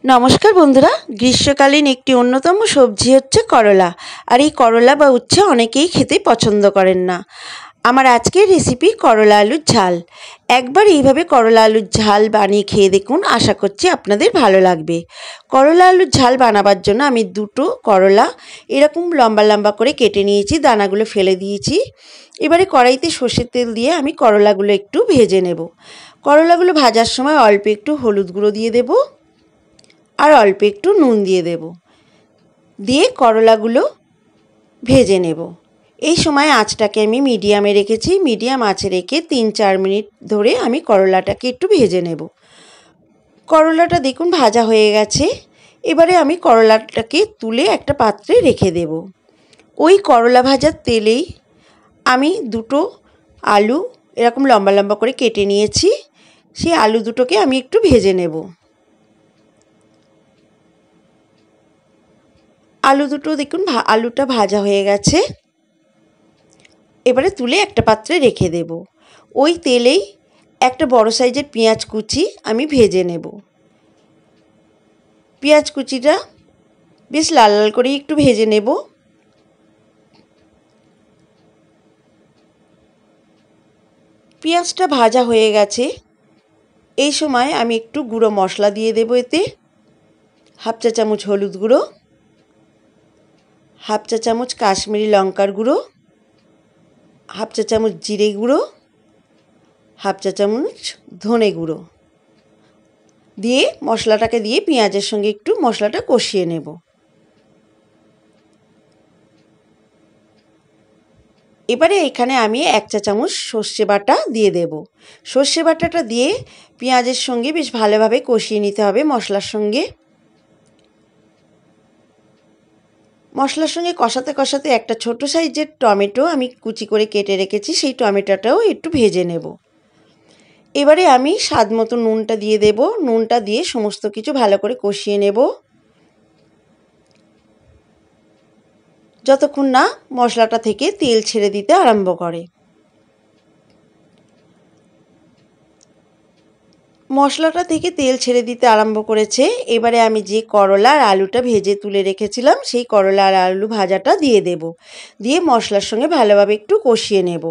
নমস্কার বন্ধুরা, গ্রীষ্মকালীন একটি অন্যতম সবজি হচ্ছে করলা। আর এই করলা বা উচ্ছে অনেকেই খেতে পছন্দ করেন না। আমার আজকের রেসিপি করলা আলুর ঝাল। একবার এইভাবে করলা আলুর ঝাল বানিয়ে খেয়ে দেখুন, আশা করছি আপনাদের ভালো লাগবে। করলা আলুর ঝাল বানাবার জন্য আমি দুটো করলা এরকম লম্বা লম্বা করে কেটে নিয়েছি, দানাগুলো ফেলে দিয়েছি। এবারে কড়াইতে সর্ষের তেল দিয়ে আমি করলাগুলো একটু ভেজে নেব। করলাগুলো ভাজার সময় অল্প একটু হলুদ গুঁড়ো দিয়ে দেবো আর অল্প একটু নুন দিয়ে দেব, দিয়ে করলাগুলো ভেজে নেব। এই সময় আঁচটাকে আমি মিডিয়ামে রেখেছি। মিডিয়াম আঁচে রেখে 3-4 মিনিট ধরে আমি করলাটাকে একটু ভেজে নেব। করলাটা দেখুন ভাজা হয়ে গেছে। এবারে আমি করলাটাকে তুলে একটা পাত্রে রেখে দেব। ওই করলা ভাজার তেলেই আমি দুটো আলু এরকম লম্বা লম্বা করে কেটে নিয়েছি, সেই আলু দুটোকে আমি একটু ভেজে নেব। আলু দুটো দেখুন আলুটা ভাজা হয়ে গেছে। এবারে তুলে একটা পাত্রে রেখে দেব। ওই তেলেই একটা বড় সাইজের পেঁয়াজ কুচি আমি ভেজে নেব। পেঁয়াজ কুচিটা বেশ লাল লাল করে একটু ভেজে নেব। পেঁয়াজটা ভাজা হয়ে গেছে। এই সময় আমি একটু গুঁড়ো মশলা দিয়ে দেব। এতে 1/2 চা চামচ হলুদ গুঁড়ো, 1/2 চা চামচ কাশ্মীরি লঙ্কার গুঁড়ো, 1/2 চা চামচ জিরে গুঁড়ো, 1/2 চা চামচ ধনে গুঁড়ো দিয়ে মশলাটাকে দিয়ে পেঁয়াজের সঙ্গে একটু মশলাটা কষিয়ে নেব। এবারে এখানে আমি 1 চা চামচ সর্ষে বাটা দিয়ে দেব। সর্ষে বাটাটা দিয়ে পেঁয়াজের সঙ্গে বেশ ভালোভাবে কষিয়ে নিতে হবে মশলার সঙ্গে। মশলার সঙ্গে কষাতে কষাতে একটা ছোট সাইজের টমেটো আমি কুচি করে কেটে রেখেছি, সেই টমেটোটাও একটু ভেজে নেব। এবারে আমি স্বাদ মতো নুনটা দিয়ে দেব। নুনটা দিয়ে সমস্ত কিছু ভালো করে কষিয়ে নেব যতক্ষণ না মশলাটা থেকে তেল ছেড়ে দিতে আরম্ভ করে। মশলাটা থেকে তেল ছেড়ে দিতে আরম্ভ করেছে। এবারে আমি যে করলা আর আলুটা ভেজে তুলে রেখেছিলাম সেই করলা আর আলু ভাজাটা দিয়ে দেব। দিয়ে মশলার সঙ্গে ভালোভাবে একটু কষিয়ে নেব।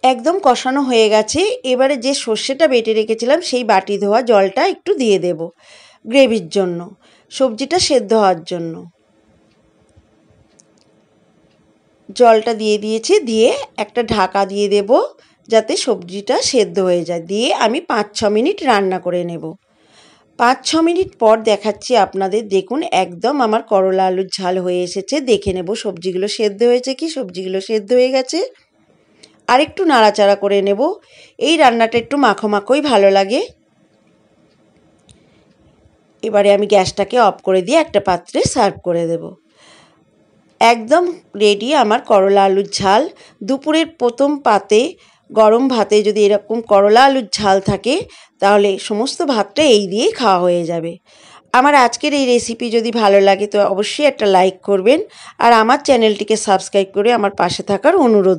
একদম কষানো হয়ে গেছে। এবারে যে সর্ষেটা বেটে রেখেছিলাম সেই বাটি ধোয়া জলটা একটু দিয়ে দেব গ্রেভির জন্য, সবজিটা সেদ্ধ হওয়ার জন্য। জলটা দিয়ে দিয়েছি, দিয়ে একটা ঢাকা দিয়ে দেব যাতে সবজিটা সেদ্ধ হয়ে যায়। দিয়ে আমি 5-6 মিনিট রান্না করে নেব। 5-6 মিনিট পর দেখাচ্ছি আপনাদের। দেখুন একদম আমার করলা আলুর ঝাল হয়ে এসেছে। দেখে নেব সবজিগুলো সেদ্ধ হয়েছে কি। সবজিগুলো সেদ্ধ হয়ে গেছে। আর একটু নাড়াচাড়া করে নেব। এই রান্নাটা একটু মাখো মাখোই ভালো লাগে। এবারে আমি গ্যাসটাকে অফ করে দিয়ে একটা পাত্রে সার্ভ করে দেব। একদম রেডি আমার করলা আলুর ঝাল। দুপুরের প্রথম পাতে গরম ভাতে যদি এরকম করলা আলুর ঝাল থাকে তাহলে সমস্ত ভাতটা এই দিয়েই খাওয়া হয়ে যাবে। আমার আজকের এই রেসিপি যদি ভালো লাগে তো অবশ্যই একটা লাইক করবেন আর আমার চ্যানেলটিকে সাবস্ক্রাইব করে আমার পাশে থাকার অনুরোধ।